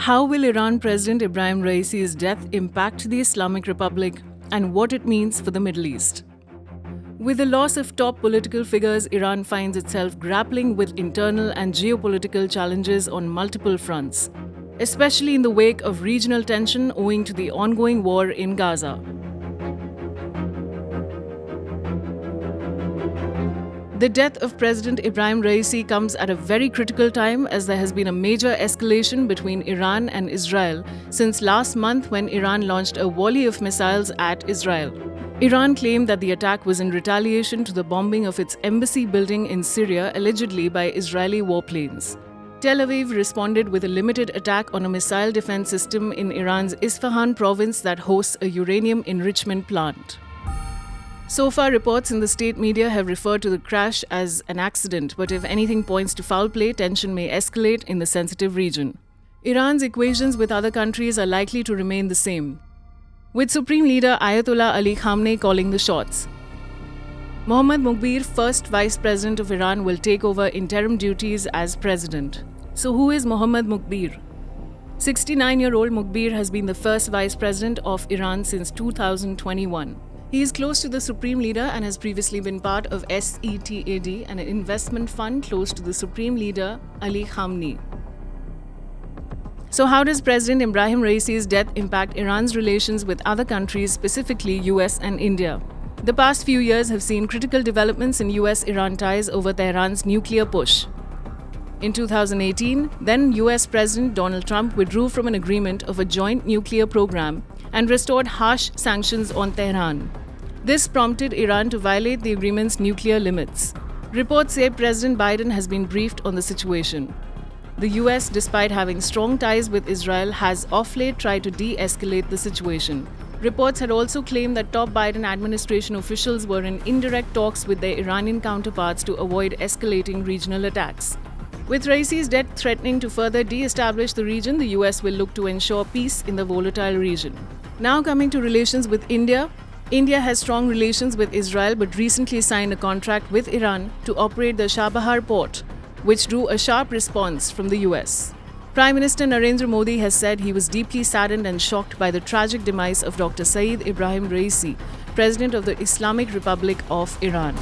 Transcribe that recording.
How will Iran President Ibrahim Raisi's death impact the Islamic Republic and what it means for the Middle East? With the loss of top political figures, Iran finds itself grappling with internal and geopolitical challenges on multiple fronts, especially in the wake of regional tension owing to the ongoing war in Gaza. The death of President Ibrahim Raisi comes at a very critical time as there has been a major escalation between Iran and Israel since last month when Iran launched a volley of missiles at Israel. Iran claimed that the attack was in retaliation to the bombing of its embassy building in Syria, allegedly by Israeli warplanes. Tel Aviv responded with a limited attack on a missile defense system in Iran's Isfahan province that hosts a uranium enrichment plant. So far, reports in the state media have referred to the crash as an accident, but if anything points to foul play, tension may escalate in the sensitive region. Iran's equations with other countries are likely to remain the same, with Supreme Leader Ayatollah Ali Khamenei calling the shots. Mohammad Mughbir, first Vice President of Iran, will take over interim duties as President. So who is Mohammad Mughbir? 69-year-old Mughbir has been the first Vice President of Iran since 2021. He is close to the Supreme Leader and has previously been part of SETAD, an investment fund close to the Supreme Leader Ali Khamenei. So how does President Ibrahim Raisi's death impact Iran's relations with other countries, specifically US and India? The past few years have seen critical developments in US-Iran ties over Tehran's nuclear push. In 2018, then US President Donald Trump withdrew from an agreement of a joint nuclear program and restored harsh sanctions on Tehran. This prompted Iran to violate the agreement's nuclear limits. Reports say President Biden has been briefed on the situation. The US, despite having strong ties with Israel, has of late tried to de-escalate the situation. Reports had also claimed that top Biden administration officials were in indirect talks with their Iranian counterparts to avoid escalating regional attacks. With Raisi's death threatening to further de-establish the region, the US will look to ensure peace in the volatile region. Now coming to relations with India. India has strong relations with Israel but recently signed a contract with Iran to operate the Chabahar port, which drew a sharp response from the US. Prime Minister Narendra Modi has said he was deeply saddened and shocked by the tragic demise of Dr. Saeed Ibrahim Raisi, President of the Islamic Republic of Iran.